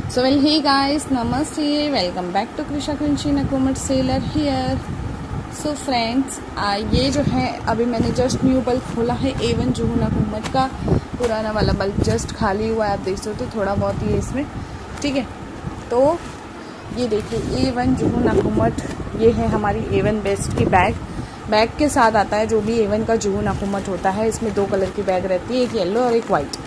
सो well hey guys, नमस्ते, welcome back to कृषा कुंची नकुमट सेलर हियर। सो फ्रेंड्स, ये जो है अभी मैंने जस्ट न्यू बल्ब खोला है A1 जुहू नकुमट का। पुराना वाला बल्ब जस्ट खाली हुआ है, आप देख सकते हो थोड़ा बहुत ही है इसमें। ठीक है, तो ये देखिए A1 जुहू नकुमट, ये है हमारी A1 बेस्ट की बैग के साथ आता है जो भी A1 का जुहू नकुमट होता है। इसमें 2 कलर की बैग रहती है, एक येलो और एक वाइट।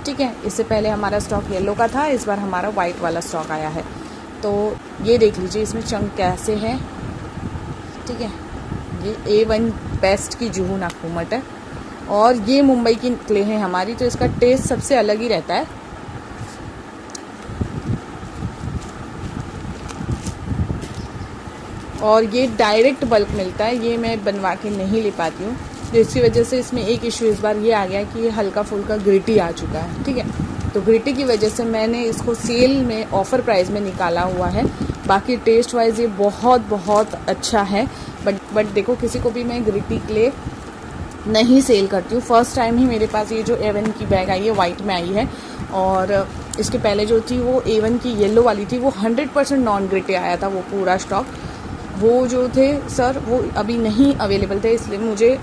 ठीक है, इससे पहले हमारा स्टॉक येलो का था, इस बार हमारा वाइट वाला स्टॉक आया है। तो ये देख लीजिए इसमें चंक कैसे है। ठीक है, ये A1 बेस्ट की जुहू नकुमट है और ये मुंबई की क्ले है हमारी, तो इसका टेस्ट सबसे अलग ही रहता है। और ये डायरेक्ट बल्क मिलता है, ये मैं बनवा के नहीं ले पाती हूँ, तो इसकी वजह से इसमें एक इशू इस बार ये आ गया कि ये हल्का फुल्का ग्रिटी आ चुका है। ठीक है, तो ग्रिटी की वजह से मैंने इसको सेल में ऑफ़र प्राइस में निकाला हुआ है। बाकी टेस्ट वाइज ये बहुत अच्छा है, बट देखो किसी को भी मैं ग्रिटी क्ले नहीं सेल करती हूँ। फर्स्ट टाइम ही मेरे पास ये जो A1 की बैग आई है वाइट में आई है, और इसके पहले जो थी वो A1 की येलो वाली थी, वो 100% नॉन ग्रिटी आया था वो पूरा स्टॉक। वो जो थे सर वो अभी नहीं अवेलेबल थे, इसलिए मुझे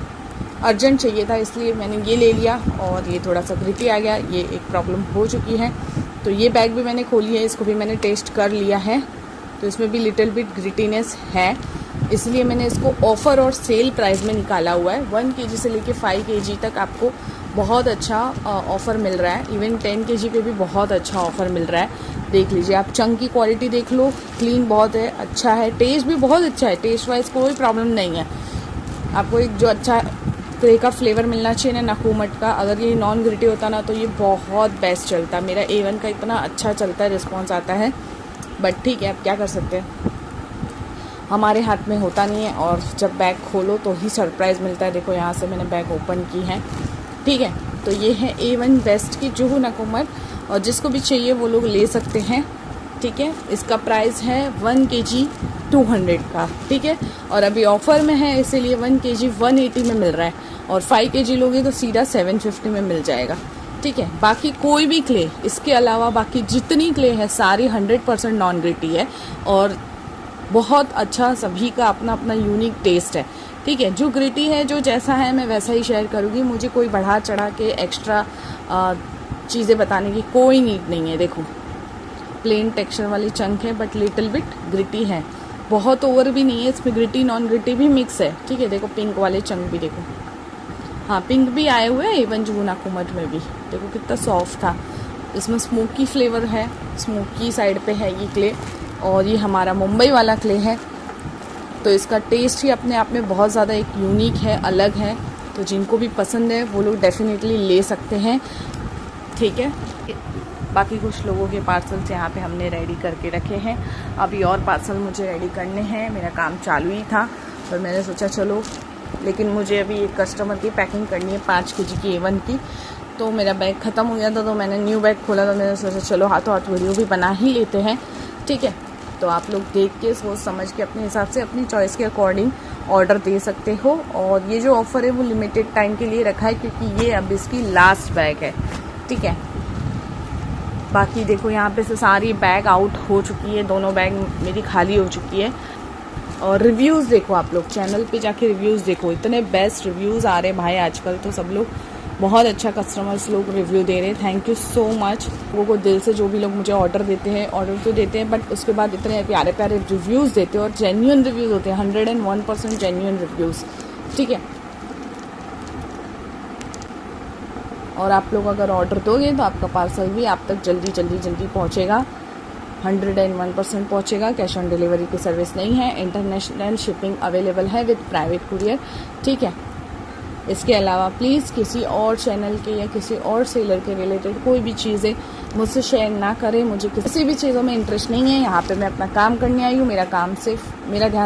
अर्जेंट चाहिए था, इसलिए मैंने ये ले लिया और ये थोड़ा सा ग्रिटी आ गया, ये एक प्रॉब्लम हो चुकी है। तो ये बैग भी मैंने खोली है, इसको भी मैंने टेस्ट कर लिया है, तो इसमें भी लिटिल बिट ग्रिटीनेस है, इसलिए मैंने इसको ऑफ़र और सेल प्राइस में निकाला हुआ है। 1 kg से लेके 5 kg तक आपको बहुत अच्छा ऑफ़र मिल रहा है। इवन 10 kg पे भी बहुत अच्छा ऑफ़र मिल रहा है। देख लीजिए आप, चंक की क्वालिटी देख लो, क्लीन बहुत है, अच्छा है, टेस्ट भी बहुत अच्छा है, टेस्ट वाइज कोई प्रॉब्लम नहीं है। आपको एक जो अच्छा क्ले का फ्लेवर मिलना चाहिए ना नकुमट का, अगर ये नॉन ग्रिटी होता ना तो ये बहुत बेस्ट चलता। मेरा A1 का इतना अच्छा चलता है, रिस्पॉन्स आता है, बट ठीक है, अब क्या कर सकते हैं, हमारे हाथ में होता नहीं है। और जब बैग खोलो तो ही सरप्राइज़ मिलता है। देखो यहाँ से मैंने बैग ओपन की है। ठीक है, तो ये है A1 बेस्ट की जुहू नकुमट, और जिसको भी चाहिए वो लोग ले सकते हैं। ठीक है, इसका प्राइस है 1 kg 200 का। ठीक है, और अभी ऑफ़र में है इसीलिए 1 kg 180 में मिल रहा है, और 5 kg लोगे तो सीधा 750 में मिल जाएगा। ठीक है, बाकी कोई भी क्ले, इसके अलावा बाकी जितनी क्ले है सारी 100% नॉन ग्रिटी है, और बहुत अच्छा, सभी का अपना अपना यूनिक टेस्ट है। ठीक है, जो ग्रिटी है जो जैसा है मैं वैसा ही शेयर करूँगी, मुझे कोई बढ़ा चढ़ा के एक्स्ट्रा चीज़ें बताने की कोई नीड नहीं है। देखो प्लेन टेक्सचर वाली चंक है, बट लिटिल बिट ग्रिटी है, बहुत ओवर भी नहीं है, इसमें ग्रिटी नॉन ग्रिटी भी मिक्स है। ठीक है, देखो पिंक वाले चंक भी देखो, हाँ पिंक भी आए हुए हैं A1 जुहू नकुमट में भी, देखो कितना सॉफ्ट था। इसमें स्मोकी फ्लेवर है, स्मोकी साइड पे है ये क्ले, और ये हमारा मुंबई वाला क्ले है, तो इसका टेस्ट ही अपने आप में बहुत ज़्यादा एक यूनिक है, अलग है। तो जिनको भी पसंद है वो लोग डेफिनेटली ले सकते हैं। ठीक है, बाकी कुछ लोगों के पार्सल्स यहाँ पे हमने रेडी करके रखे हैं, अभी और पार्सल मुझे रेडी करने हैं, मेरा काम चालू ही था, और मैंने सोचा चलो, लेकिन मुझे अभी एक कस्टमर की पैकिंग करनी है 5 kg की A1 की, तो मेरा बैग ख़त्म हो गया था, तो मैंने न्यू बैग खोला, तो मैंने सोचा चलो हाथों हाथ वीडियो भी बना ही लेते हैं। ठीक है, तो आप लोग देख के सोच समझ के अपने हिसाब से अपनी चॉइस के अकॉर्डिंग ऑर्डर दे सकते हो। और ये जो ऑफ़र है वो लिमिटेड टाइम के लिए रखा है, क्योंकि ये अब इसकी लास्ट बैग है। ठीक है, बाकी देखो यहाँ पे से सारी बैग आउट हो चुकी है, दोनों बैग मेरी खाली हो चुकी है। और रिव्यूज़ देखो, आप लोग चैनल पे जाके रिव्यूज़ देखो, इतने बेस्ट रिव्यूज़ आ रहे भाई आजकल, तो सब लोग बहुत अच्छा कस्टमर्स लोग रिव्यू दे रहे हैं। थैंक यू सो मच लोगों को दिल से, जो भी लोग मुझे ऑर्डर देते हैं, ऑर्डर तो देते हैं बट उसके बाद इतने प्यारे प्यारे रिव्यूज़ देते हैं, और जेन्युइन रिव्यूज़ होते हैं, 101% जेन्युइन रिव्यूज़। ठीक है, और आप लोग अगर ऑर्डर दोगे तो आपका पार्सल भी आप तक जल्दी पहुंचेगा, 101% पहुंचेगा। कैश ऑन डिलीवरी की सर्विस नहीं है, इंटरनेशनल शिपिंग अवेलेबल है विद प्राइवेट कुरियर। ठीक है, इसके अलावा प्लीज़ किसी और चैनल के या किसी और सेलर के रिलेटेड कोई भी चीज़ें मुझसे शेयर ना करें, मुझे किसी भी चीज़ों में इंटरेस्ट नहीं है। यहाँ पे मैं अपना काम करने आई हूँ, मेरा ध्यान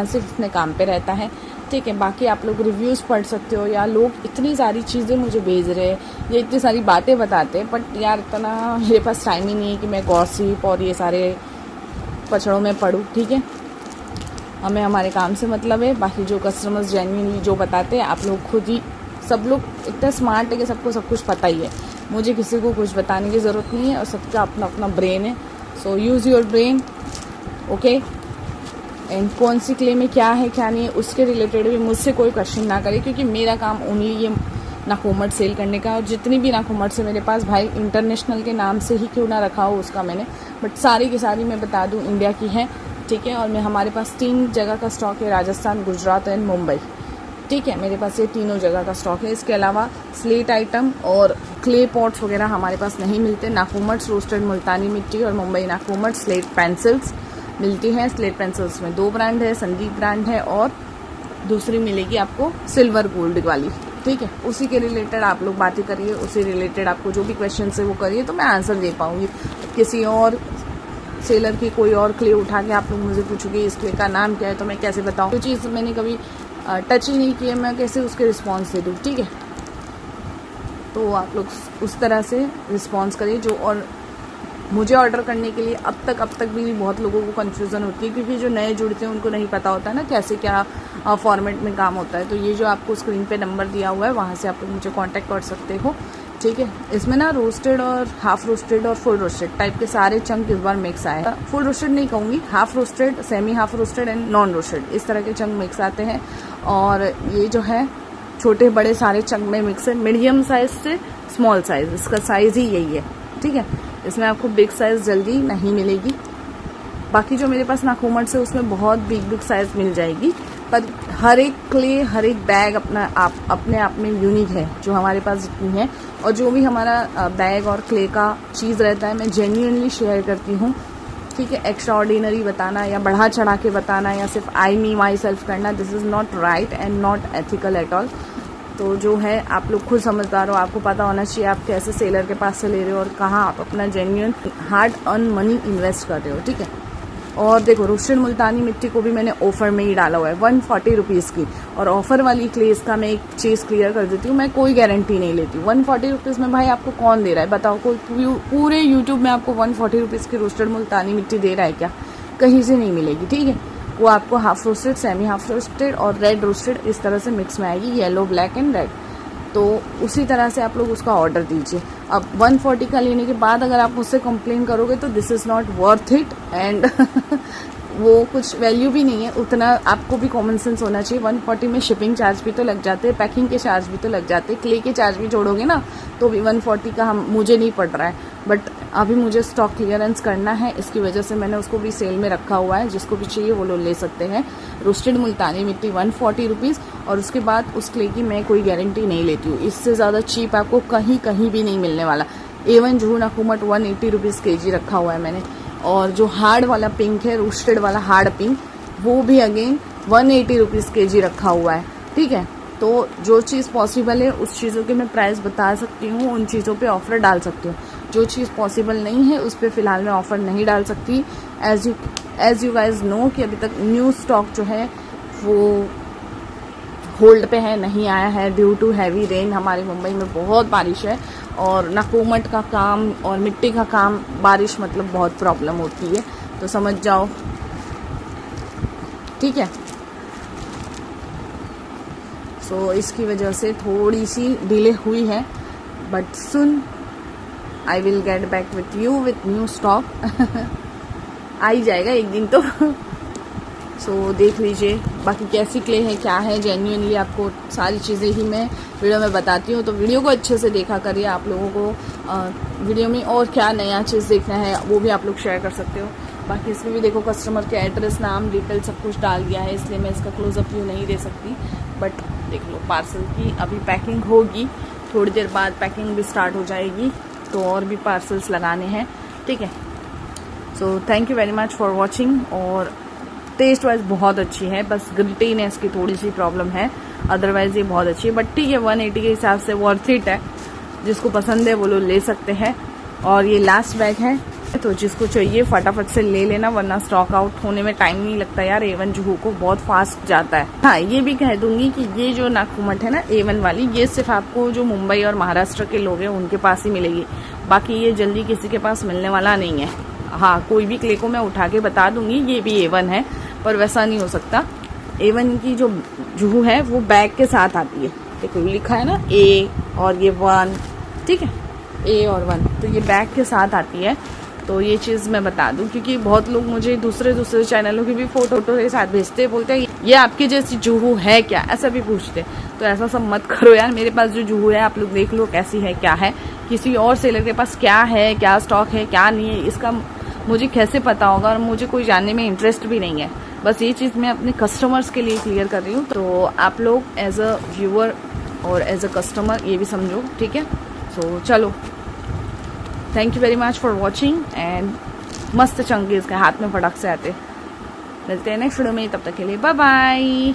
सिर्फ अपने काम पे रहता है। ठीक है, बाकी आप लोग रिव्यूज़ पढ़ सकते हो, या लोग इतनी सारी चीज़ें मुझे भेज रहे हैं या इतनी सारी बातें बताते हैं, बट यार इतना मेरे पास टाइम ही नहीं है कि मैं गॉसिप और ये सारे पचड़ों में पढ़ूँ। ठीक है, हमें हमारे काम से मतलब है, बाकी जो कस्टमर्स जेन्युइनली जो बताते हैं, आप लोग खुद ही, सब लोग इतना स्मार्ट है कि सबको सब कुछ पता ही है, मुझे किसी को कुछ बताने की ज़रूरत नहीं है, और सबका अपना अपना ब्रेन है। So use your brain, okay. And कौन सी क्ले में क्या है क्या नहीं है उसके रिलेटेड भी मुझसे कोई क्वेश्चन ना करे, क्योंकि मेरा काम ओनली ये नाकोमट सेल करने का। और जितनी भी नाकोमट से मेरे पास, भाई इंटरनेशनल के नाम से ही क्यों ना रखा हो उसका मैंने, बट सारी की सारी मैं बता दूं इंडिया की है, ठीक है। और मैं हमारे पास 3 जगह का स्टॉक है, राजस्थान, गुजरात एंड मुंबई, ठीक है। मेरे पास ये तीनों जगह का स्टॉक है। इसके अलावा स्लेट आइटम और क्ले पॉट्स वगैरह हमारे पास नहीं मिलते। नाकोमट्स, रोस्टेड मुल्तानी मिट्टी और मुंबई नाकोमट, स्लेट पेंसिल्स मिलती हैं। स्लेट पेंसिल्स में 2 ब्रांड है, संदीप ब्रांड है और दूसरी मिलेगी आपको सिल्वर गोल्ड वाली, ठीक है। उसी के रिलेटेड आप लोग बातें करिए, उसी रिलेटेड आपको जो भी क्वेश्चन है वो करिए, तो मैं आंसर दे पाऊंगी। किसी और सेलर की कोई और क्ले उठा के आप लोग मुझे पूछोगे इस क्ले का नाम क्या है, तो मैं कैसे बताऊँ? जो चीज़ मैंने कभी टच ही नहीं की है, मैं कैसे उसके रिस्पॉन्स दे दूँ, ठीक है। तो आप लोग उस तरह से रिस्पॉन्स करिए। जो और मुझे ऑर्डर करने के लिए अब तक भी बहुत लोगों को कन्फ्यूज़न होती है, क्योंकि जो नए जुड़ते हैं उनको नहीं पता होता है ना कैसे क्या फॉर्मेट में काम होता है। तो ये जो आपको स्क्रीन पे नंबर दिया हुआ है, वहाँ से आप लोग मुझे कांटेक्ट कर सकते हो, ठीक है। इसमें ना रोस्टेड और हाफ रोस्टेड और फुल रोस्टेड टाइप के सारे चंक इस बार मिक्स आए हैं। फुल रोस्टेड नहीं कहूँगी, half roasted, semi half roasted and non roasted, इस तरह के चंक मिक्स आते हैं। और ये जो है छोटे बड़े सारे चंक में मिक्स है, मीडियम साइज से स्मॉल साइज, इसका साइज़ ही यही है, ठीक है। इसमें आपको बिग साइज़ जल्दी नहीं मिलेगी। बाकी जो मेरे पास नाकोमट्स है उसमें बहुत बिग साइज़ मिल जाएगी, पर हर एक क्ले, हर एक बैग अपने आप में यूनिक है जो हमारे पास जितनी है। और जो भी हमारा बैग और क्ले का चीज़ रहता है मैं जेन्युइनली शेयर करती हूँ, ठीक है। एक्स्ट्रा ऑर्डिनरी बताना या बढ़ा चढ़ा के बताना या सिर्फ आई मी माई सेल्फ करना, this is not right and not ethical at all. तो जो है आप लोग खुद समझदार हो, आपको पता होना चाहिए आप कैसे सेलर के पास से ले रहे हो और कहाँ आप अपना genuine hard earn money invest कर रहे हो, ठीक है। और देखो रोस्टेड मुल्तानी मिट्टी को भी मैंने ऑफर में ही डाला हुआ है 140 रुपीज़ की। और ऑफर वाली क्ले का मैं एक चीज़ क्लियर कर देती हूँ, मैं कोई गारंटी नहीं लेती। 140 रुपीज़ में भाई आपको कौन दे रहा है बताओ? कोई पूरे यूट्यूब में आपको 140 रुपीज़ की रोस्टेड मुल्तानी मिट्टी दे रहा है क्या? कहीं से नहीं मिलेगी, ठीक है। वो आपको half roasted, semi half roasted और रेड रोस्टेड इस तरह से मिक्स में आएगी, येलो, ब्लैक एंड रेड। तो उसी तरह से आप लोग उसका ऑर्डर दीजिए। अब 140 का लेने के बाद अगर आप मुझसे कंप्लेन करोगे तो this is not worth it and वो कुछ वैल्यू भी नहीं है उतना। आपको भी कॉमन सेंस होना चाहिए। 140 में शिपिंग चार्ज भी तो लग जाते हैं, पैकिंग के चार्ज भी तो लग जाते हैं, क्ले के चार्ज भी जोड़ोगे ना तो भी 140 का मुझे नहीं पड़ रहा है। बट अभी मुझे स्टॉक क्लियरेंस करना है, इसकी वजह से मैंने उसको भी सेल में रखा हुआ है। जिसको भी चाहिए वो लोग ले सकते हैं। रोस्टेड मुल्तानी मिट्टी 140 रुपीज़। और उसके बाद उस क्ले की मैं कोई गारंटी नहीं लेती हूँ, इससे ज़्यादा चीप आपको कहीं भी नहीं मिलने वाला। A1 जुहू नाकोमट 180 रुपीज़ kg रखा हुआ है मैंने। और जो हार्ड वाला पिंक है, रोस्टेड वाला हार्ड पिंक, वो भी अगेन 180 रुपीज़ kg रखा हुआ है, ठीक है। तो जो चीज़ पॉसिबल है उस चीज़ों के मैं प्राइस बता सकती हूँ, उन चीज़ों पे ऑफ़र डाल सकती हूँ। जो चीज़ पॉसिबल नहीं है उस पर फ़िलहाल मैं ऑफ़र नहीं डाल सकती। एज़ यू गाइज नो कि अभी तक न्यू स्टॉक जो है वो होल्ड पे है, नहीं आया है ड्यू टू हैवी रेन। हमारे मुंबई में बहुत बारिश है और नाकोमट का काम और मिट्टी का काम, बारिश मतलब बहुत प्रॉब्लम होती है, तो समझ जाओ, ठीक है। सो इसकी वजह से थोड़ी सी डिले हुई है, but soon I will get back with you with new stock. आ ही जाएगा एक दिन तो। सो देख लीजिए बाकी कैसी क्ले है, क्या है, जेन्युइनली आपको सारी चीज़ें ही मैं वीडियो में बताती हूँ। तो वीडियो को अच्छे से देखा करिए। आप लोगों को वीडियो में और क्या नया चीज़ देखना है वो भी आप लोग शेयर कर सकते हो। बाकी इसमें भी देखो कस्टमर के एड्रेस, नाम, डिटेल सब कुछ डाल दिया है, इसलिए मैं इसका क्लोजअप व्यू नहीं दे सकती। बट देख लो पार्सल की अभी पैकिंग होगी, थोड़ी देर बाद पैकिंग भी स्टार्ट हो जाएगी, तो और भी पार्सल्स लगाने हैं, ठीक है। So thank you very much for watching. और टेस्ट वाइज बहुत अच्छी है, बस ग्रिटीनेस की थोड़ी सी प्रॉब्लम है, अदरवाइज ये बहुत अच्छी है। बट ठीक है 180 के हिसाब से वर्थ इट है, जिसको पसंद है वो लोग ले सकते हैं। और ये लास्ट बैग है, तो जिसको चाहिए फटाफट से ले लेना, वरना स्टॉक आउट होने में टाइम नहीं लगता यार। A1 जुहू को बहुत फास्ट जाता है। हाँ ये भी कह दूंगी कि ये जो नाकोमट है ना A1 वाली, ये सिर्फ आपको जो मुंबई और महाराष्ट्र के लोग हैं उनके पास ही मिलेगी, बाकी ये जल्दी किसी के पास मिलने वाला नहीं है। हाँ कोई भी क्ले को मैं उठा के बता दूंगी ये भी A1 है, पर वैसा नहीं हो सकता। A1 की जो जुहू है वो बैग के साथ आती है, देखो लिखा है ना A और ये 1, ठीक है, A और 1, तो ये बैग के साथ आती है। तो ये चीज़ मैं बता दूं, क्योंकि बहुत लोग मुझे दूसरे चैनलों की भी फोटो के साथ भेजते, बोलते हैं ये आपकी जैसी जुहू है क्या, ऐसा भी पूछते। तो ऐसा सब मत करो यार, मेरे पास जो जुहू है आप लोग देख लो कैसी है, क्या है, किसी और सेलर के पास क्या है, क्या स्टॉक है, क्या नहीं है, इसका मुझे कैसे पता होगा, और मुझे कोई जानने में इंटरेस्ट भी नहीं है। बस ये चीज़ मैं अपने कस्टमर्स के लिए क्लियर कर रही हूँ। तो आप लोग एज अ व्यूअर और एज अ कस्टमर ये भी समझो, ठीक है। सो चलो, thank you very much for watching and मस्त चंगे इसके हाथ में फटक से आते। मिलते हैं नेक्स्ट वीडियो में, तब तक के लिए बाय बाय।